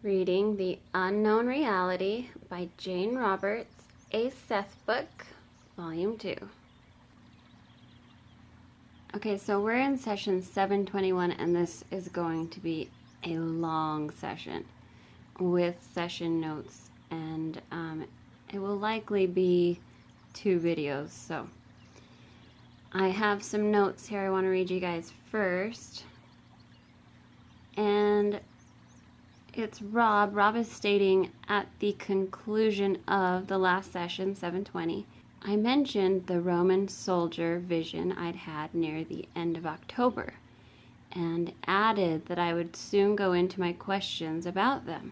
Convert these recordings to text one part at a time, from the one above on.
Reading The Unknown Reality by Jane Roberts, a Seth book, Volume 2. Okay, so we're in session 721, and this is going to be a long session with session notes, and it will likely be 2 videos. So I have some notes here I want to read you guys first. And it's Rob. Rob is stating at the conclusion of the last session, 720, I mentioned the Roman soldier vision I'd had near the end of October, and added that I would soon go into my questions about them.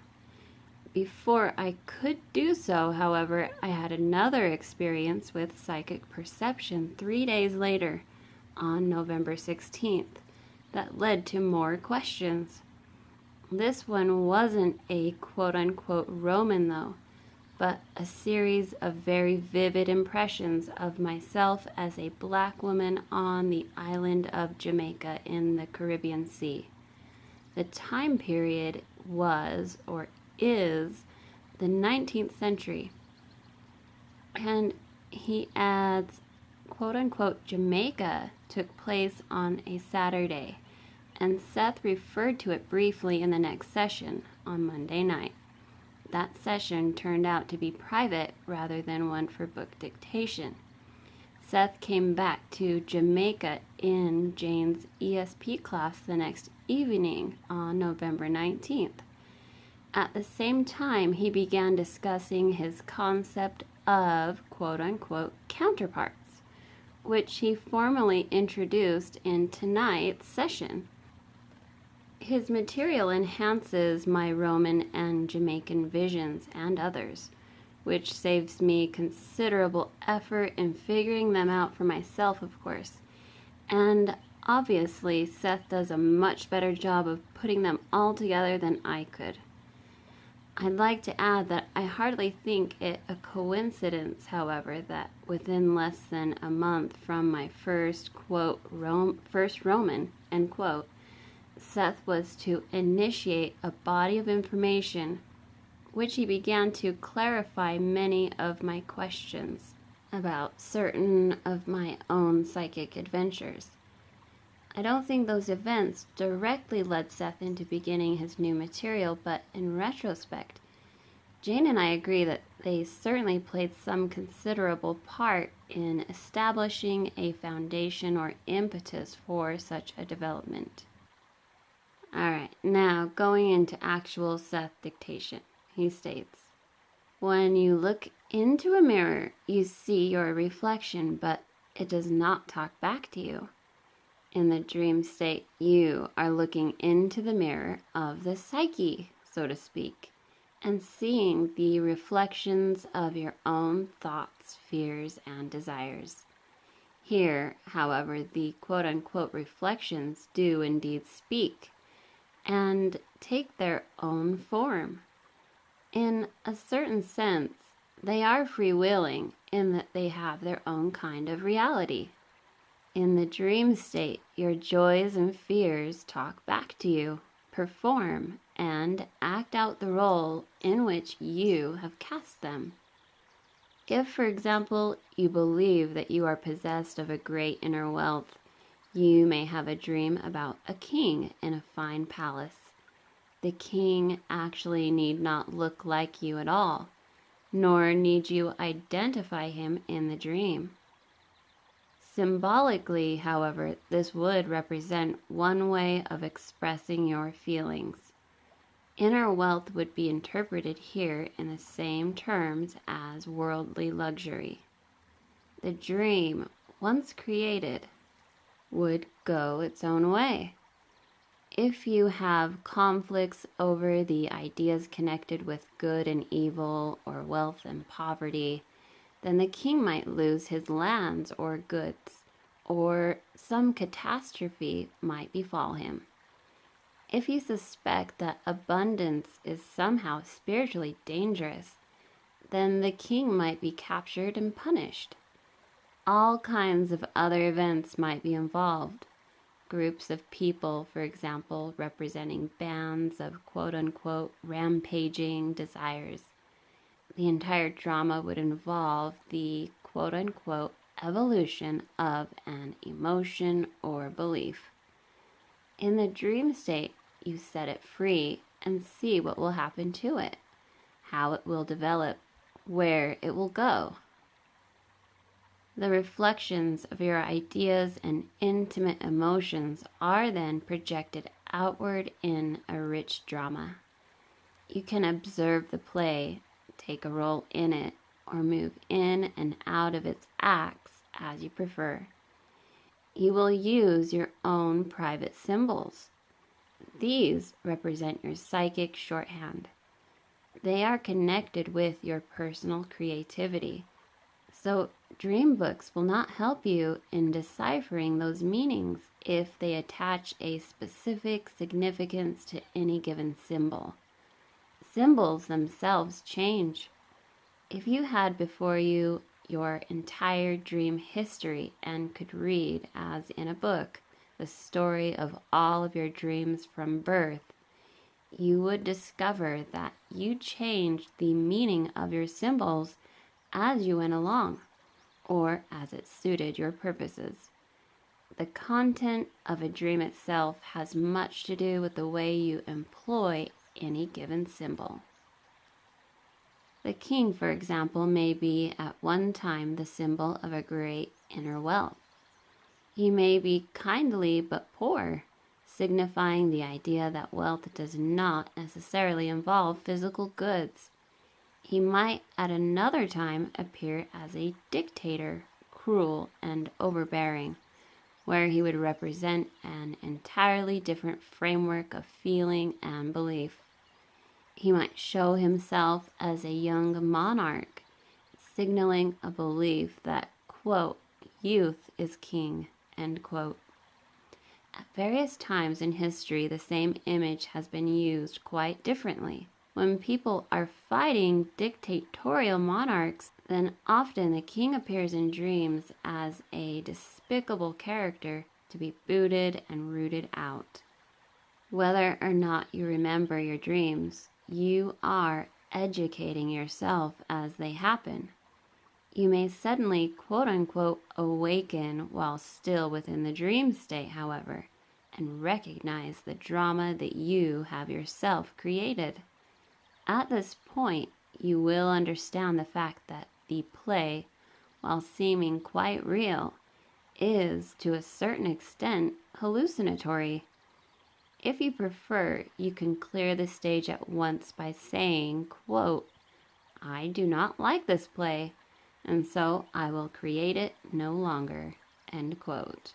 Before I could do so, however, I had another experience with psychic perception 3 days later, on November 16th, that led to more questions. This one wasn't a quote-unquote Roman, though, but a series of very vivid impressions of myself as a black woman on the island of Jamaica in the Caribbean Sea. The time period was, or is, the 19th century. And he adds, quote-unquote, Jamaica took place on a Saturday, and Seth referred to it briefly in the next session on Monday night. That session turned out to be private rather than one for book dictation. Seth came back to Jamaica in Jane's ESP class the next evening on November 19th. At the same time, he began discussing his concept of quote-unquote counterparts, which he formally introduced in tonight's session. His material enhances my Roman and Jamaican visions and others, which saves me considerable effort in figuring them out for myself, of course. And obviously, Seth does a much better job of putting them all together than I could. I'd like to add that I hardly think it a coincidence, however, that within less than a month from my first, quote, first Roman, end quote, Seth was to initiate a body of information which he began to clarify many of my questions about certain of my own psychic adventures. I don't think those events directly led Seth into beginning his new material, but in retrospect, Jane and I agree that they certainly played some considerable part in establishing a foundation or impetus for such a development. Alright, now going into actual Seth dictation. He states, when you look into a mirror, you see your reflection, but it does not talk back to you. In the dream state, you are looking into the mirror of the psyche, so to speak, and seeing the reflections of your own thoughts, fears, and desires. Here, however, the quote-unquote reflections do indeed speak and take their own form. In a certain sense, they are freewheeling in that they have their own kind of reality. In the dream state, your joys and fears talk back to you, perform, and act out the role in which you have cast them. If, for example, you believe that you are possessed of a great inner wealth, you may have a dream about a king in a fine palace. The king actually need not look like you at all, nor need you identify him in the dream. Symbolically, however, this would represent one way of expressing your feelings. Inner wealth would be interpreted here in the same terms as worldly luxury. The dream, once created, would go its own way. If you have conflicts over the ideas connected with good and evil or wealth and poverty, then the king might lose his lands or goods, or some catastrophe might befall him. If you suspect that abundance is somehow spiritually dangerous, then the king might be captured and punished. All kinds of other events might be involved, groups of people, for example, representing bands of quote-unquote rampaging desires. The entire drama would involve the quote-unquote evolution of an emotion or belief. In the dream state, you set it free and see what will happen to it, how it will develop, where it will go. The reflections of your ideas and intimate emotions are then projected outward in a rich drama. You can observe the play, take a role in it, or move in and out of its acts as you prefer. You will use your own private symbols. These represent your psychic shorthand. They are connected with your personal creativity. So dream books will not help you in deciphering those meanings if they attach a specific significance to any given symbol. Symbols themselves change. If you had before you your entire dream history and could read, as in a book, the story of all of your dreams from birth, you would discover that you changed the meaning of your symbols as you went along, or as it suited your purposes. The content of a dream itself has much to do with the way you employ any given symbol. The king, for example, may be at one time the symbol of a great inner wealth. He may be kindly but poor, signifying the idea that wealth does not necessarily involve physical goods. He might at another time appear as a dictator, cruel and overbearing, where he would represent an entirely different framework of feeling and belief. He might show himself as a young monarch, signaling a belief that, quote, youth is king, end quote. At various times in history, the same image has been used quite differently. When people are fighting dictatorial monarchs, then often the king appears in dreams as a despicable character to be booted and rooted out. Whether or not you remember your dreams, you are educating yourself as they happen. You may suddenly, quote-unquote, awaken while still within the dream state, however, and recognize the drama that you have yourself created. At this point, you will understand the fact that the play, while seeming quite real, is, to a certain extent, hallucinatory. If you prefer, you can clear the stage at once by saying, quote, I do not like this play, and so I will create it no longer, end quote.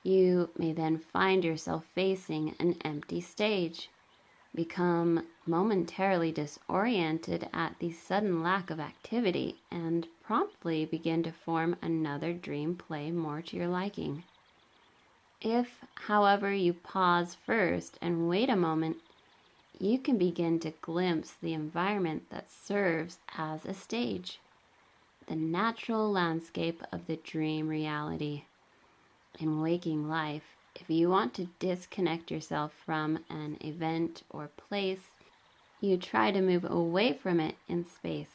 You may then find yourself facing an empty stage, become momentarily disoriented at the sudden lack of activity, and promptly begin to form another dream play more to your liking. If, however, you pause first and wait a moment, you can begin to glimpse the environment that serves as a stage, the natural landscape of the dream reality. In waking life, if you want to disconnect yourself from an event or place, you try to move away from it in space.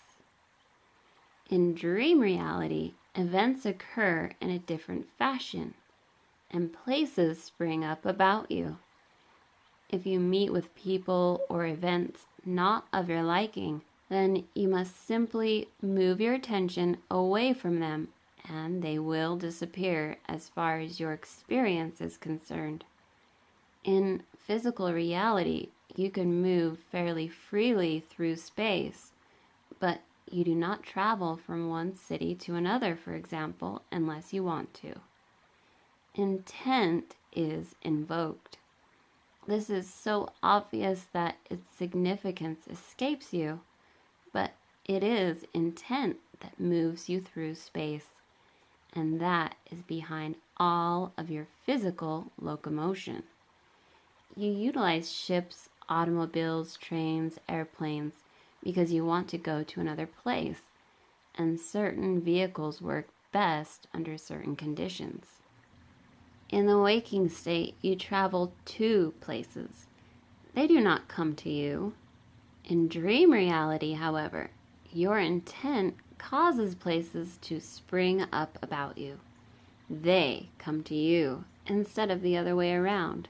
In dream reality, events occur in a different fashion, and places spring up about you. If you meet with people or events not of your liking, then you must simply move your attention away from them, and they will disappear as far as your experience is concerned. In physical reality, you can move fairly freely through space, but you do not travel from one city to another, for example, unless you want to. Intent is invoked. This is so obvious that its significance escapes you, but it is intent that moves you through space, and that is behind all of your physical locomotion. You utilize ships, automobiles, trains, airplanes because you want to go to another place, and certain vehicles work best under certain conditions. In the waking state, you travel to places. They do not come to you. In dream reality, however, your intent causes places to spring up about you. They come to you instead of the other way around.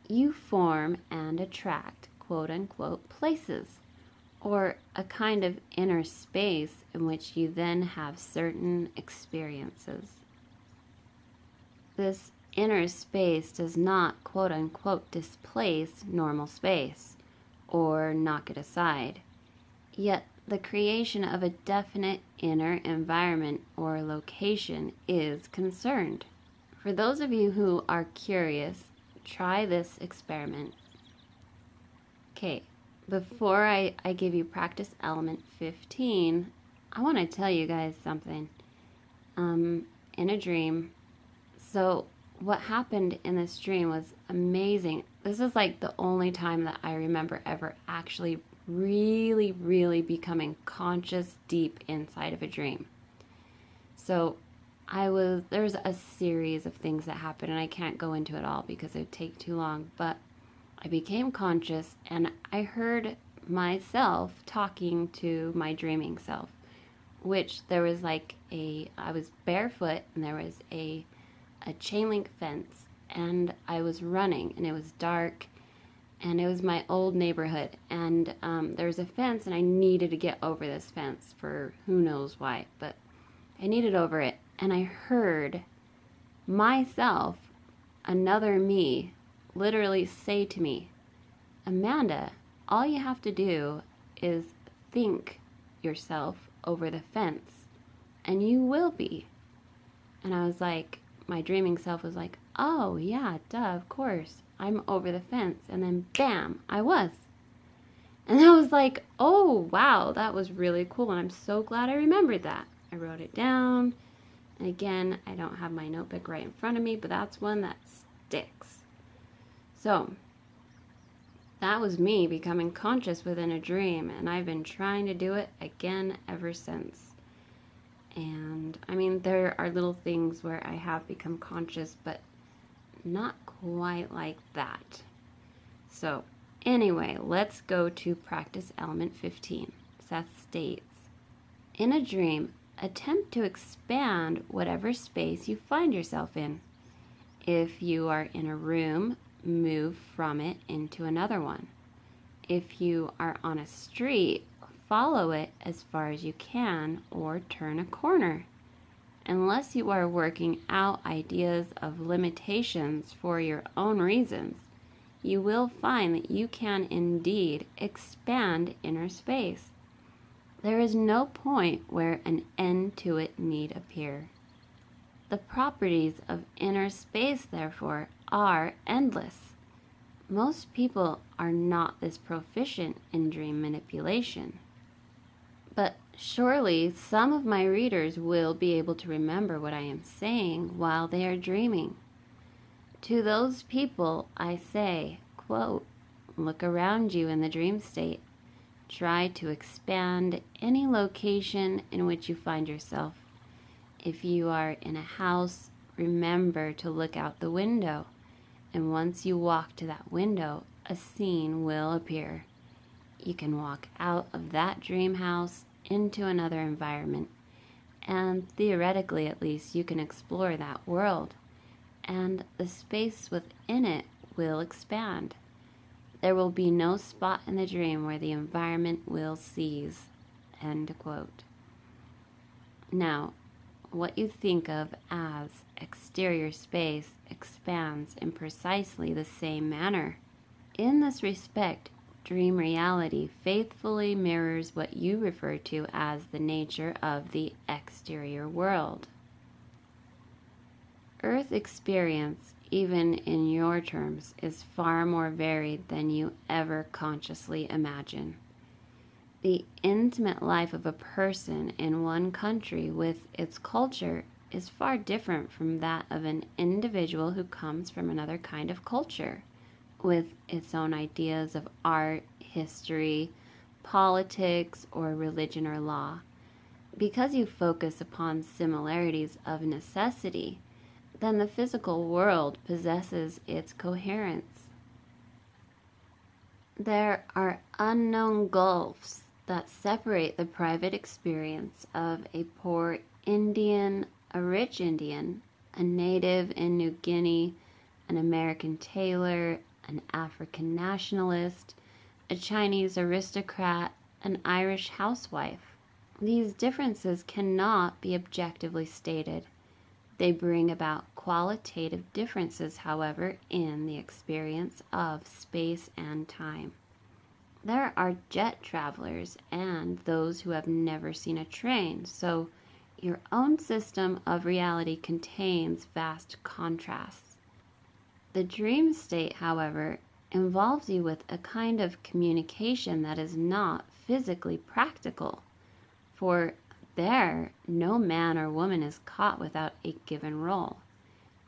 You form and attract quote-unquote places, or a kind of inner space in which you then have certain experiences. This inner space does not quote-unquote displace normal space or knock it aside, yet the creation of a definite inner environment or location is concerned. For those of you who are curious, try this experiment. Okay, before I give you practice element 15, I want to tell you guys something. In a dream, so what happened in this dream was amazing. This is like the only time that I remember ever actually really becoming conscious deep inside of a dream. So there's a series of things that happened, and I can't go into it all because it would take too long, but I became conscious and I heard myself talking to my dreaming self, which there was like I was barefoot and there was a chain link fence and I was running and it was dark and it was my old neighborhood and there was a fence and I needed to get over this fence for who knows why, but I needed over it and I heard myself, another me, literally say to me, Amanda, all you have to do is think yourself over the fence and you will be. And I was like, my dreaming self was like, oh yeah, duh, of course, I'm over the fence. And then bam, I was. And I was like, oh wow, that was really cool. And I'm so glad I remembered that. I wrote it down. And again, I don't have my notebook right in front of me, but that's one that sticks. So that was me becoming conscious within a dream, and I've been trying to do it again ever since. And I mean, there are little things where I have become conscious, but not quite like that. So anyway, let's go to practice element 15. Seth states, in a dream, attempt to expand whatever space you find yourself in. If you are in a room, move from it into another one. If you are on a street, follow it as far as you can or turn a corner. Unless you are working out ideas of limitations for your own reasons, you will find that you can indeed expand inner space. There is no point where an end to it need appear. The properties of inner space, therefore, are endless. Most people are not this proficient in dream manipulation. But surely some of my readers will be able to remember what I am saying while they are dreaming. To those people I say, quote, look around you in the dream state. Try to expand any location in which you find yourself. If you are in a house, remember to look out the window. And once you walk to that window, a scene will appear. You can walk out of that dream house into another environment, and theoretically at least, you can explore that world, and the space within it will expand. There will be no spot in the dream where the environment will cease. End quote. Now, what you think of as exterior space expands in precisely the same manner. In this respect, dream reality faithfully mirrors what you refer to as the nature of the exterior world. Earth experience, even in your terms, is far more varied than you ever consciously imagine. The intimate life of a person in one country with its culture is far different from that of an individual who comes from another kind of culture, with its own ideas of art, history, politics, or religion or law. Because you focus upon similarities of necessity, then the physical world possesses its coherence. There are unknown gulfs that separate the private experience of a poor Indian, a rich Indian, a native in New Guinea, an American tailor, an African nationalist, a Chinese aristocrat, an Irish housewife. These differences cannot be objectively stated. They bring about qualitative differences, however, in the experience of space and time. There are jet travelers and those who have never seen a train, so your own system of reality contains vast contrasts. The dream state, however, involves you with a kind of communication that is not physically practical, for there no man or woman is caught without a given role.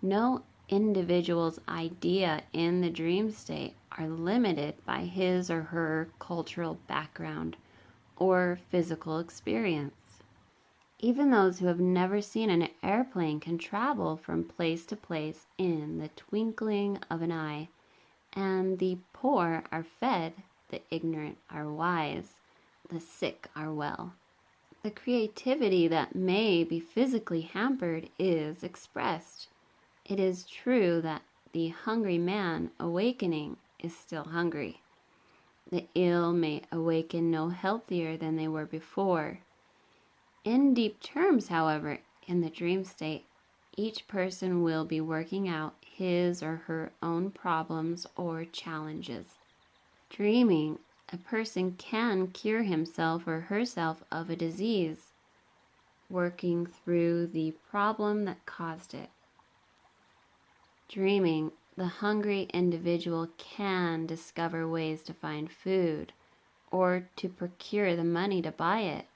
No individual's idea in the dream state are limited by his or her cultural background or physical experience. Even those who have never seen an airplane can travel from place to place in the twinkling of an eye, and the poor are fed, the ignorant are wise, the sick are well. The creativity that may be physically hampered is expressed. It is true that the hungry man awakening is still hungry. The ill may awaken no healthier than they were before. In deep terms, however, in the dream state, each person will be working out his or her own problems or challenges. Dreaming, a person can cure himself or herself of a disease, working through the problem that caused it. Dreaming, the hungry individual can discover ways to find food or to procure the money to buy it.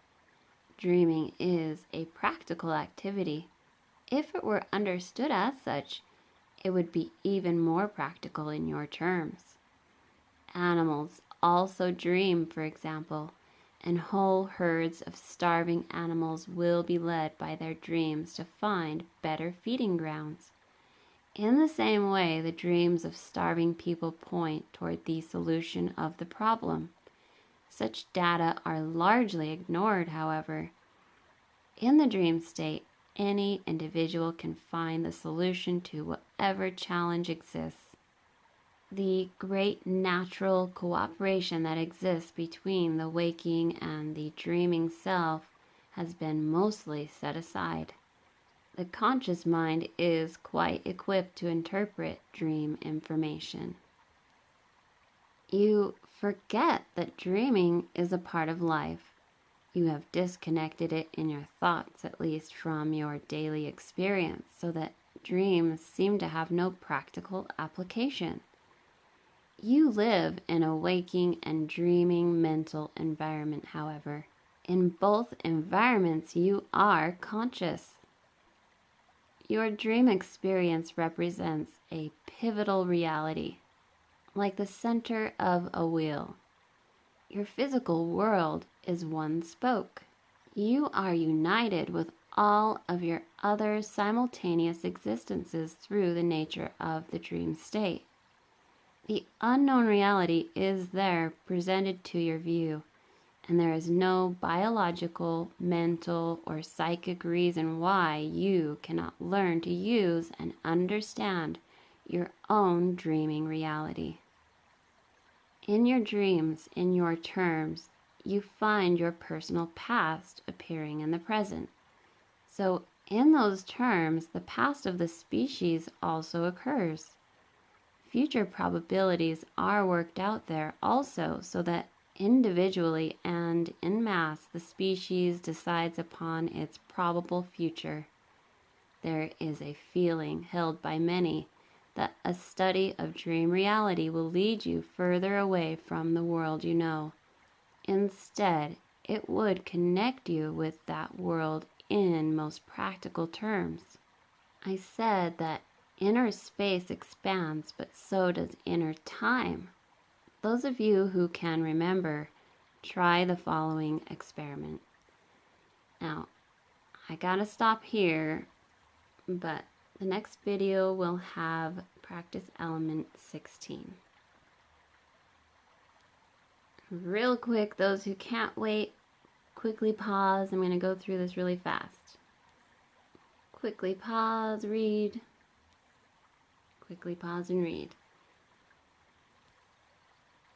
Dreaming is a practical activity. If it were understood as such, it would be even more practical in your terms. Animals also dream, for example, and whole herds of starving animals will be led by their dreams to find better feeding grounds. In the same way, the dreams of starving people point toward the solution of the problem. Such data are largely ignored, however. In the dream state, any individual can find the solution to whatever challenge exists. The great natural cooperation that exists between the waking and the dreaming self has been mostly set aside. The conscious mind is quite equipped to interpret dream information. You forget that dreaming is a part of life. You have disconnected it in your thoughts, at least from your daily experience, so that dreams seem to have no practical application. You live in a waking and dreaming mental environment, however. In both environments, you are conscious. Your dream experience represents a pivotal reality, like the center of a wheel. Your physical world is one spoke. You are united with all of your other simultaneous existences through the nature of the dream state. The unknown reality is there presented to your view, and there is no biological, mental, or psychic reason why you cannot learn to use and understand your own dreaming reality. In your dreams, in your terms, you find your personal past appearing in the present. So, in those terms, the past of the species also occurs. Future probabilities are worked out there also, so that individually and en masse the species decides upon its probable future. There is a feeling held by many that a study of dream reality will lead you further away from the world you know. Instead, it would connect you with that world in most practical terms. I said that inner space expands, but so does inner time. Those of you who can remember, try the following experiment. Now, I gotta stop here, but The next video will have practice element 16. Real quick, those who can't wait, quickly pause. I'm going to go through this really fast. Quickly pause, read. Quickly pause and read.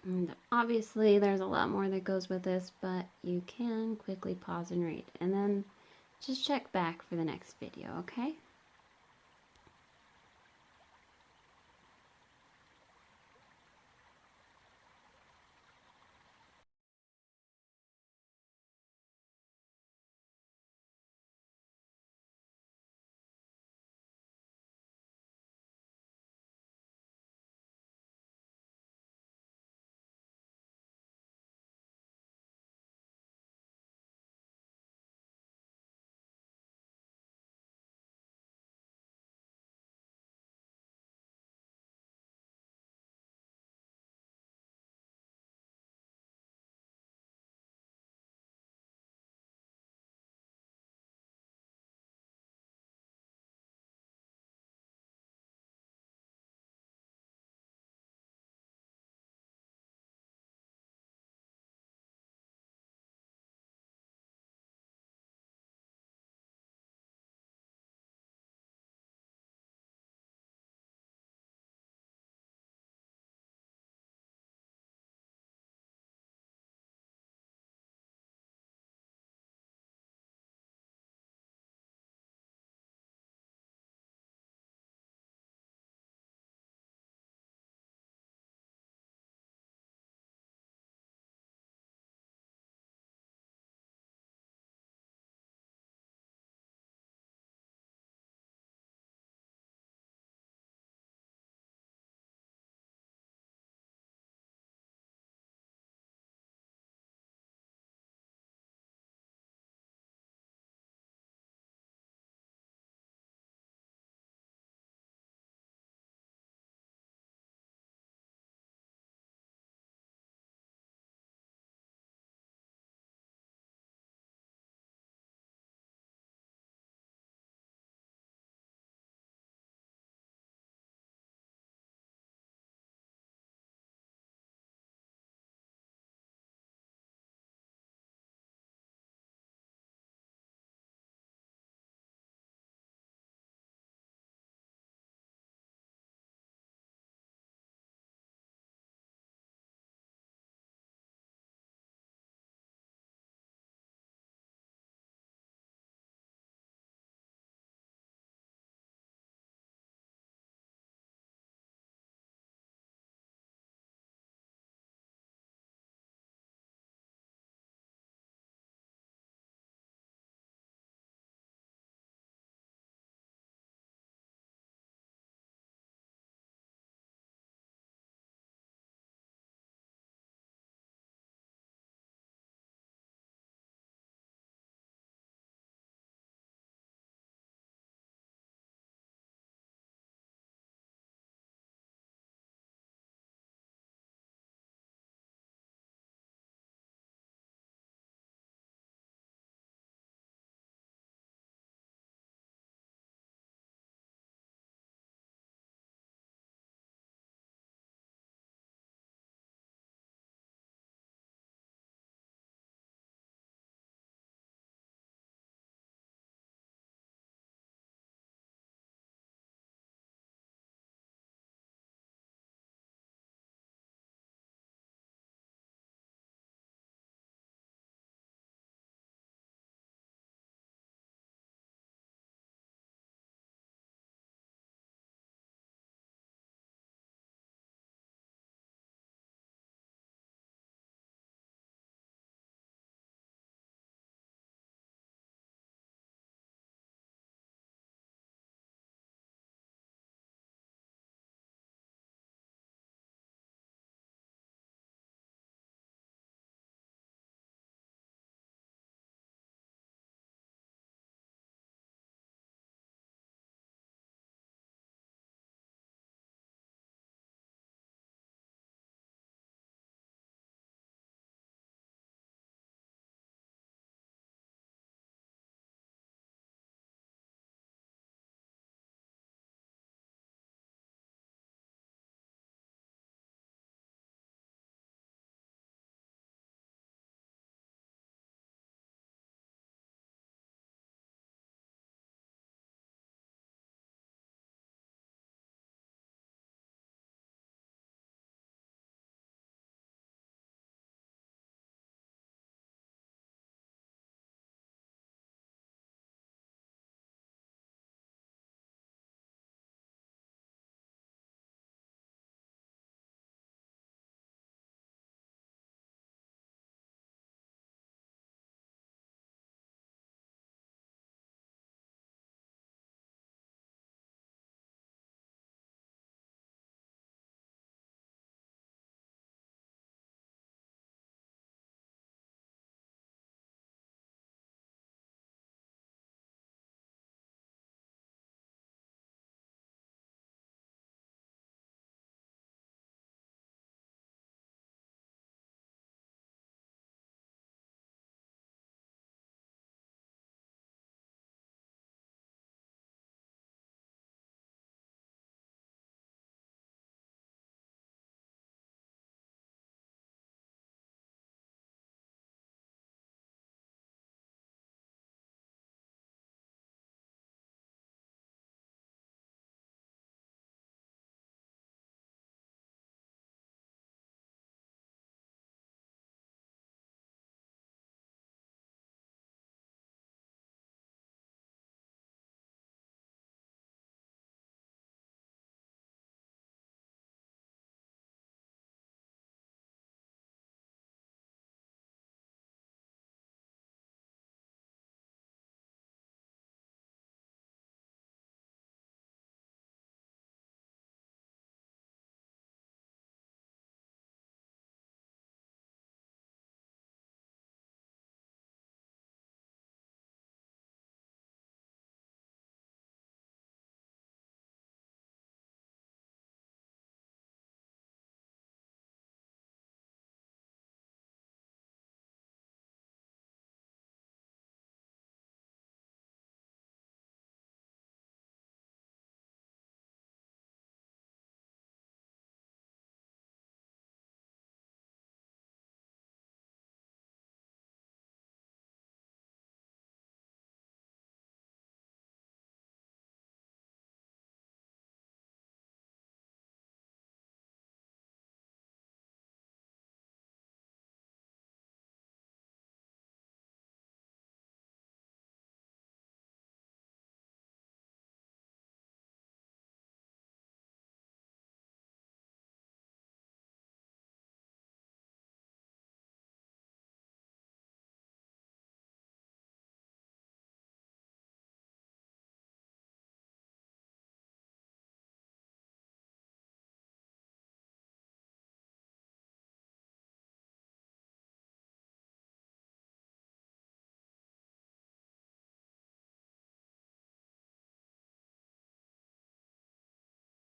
And obviously there's a lot more that goes with this, but you can quickly pause and read. And then just check back for the next video, okay?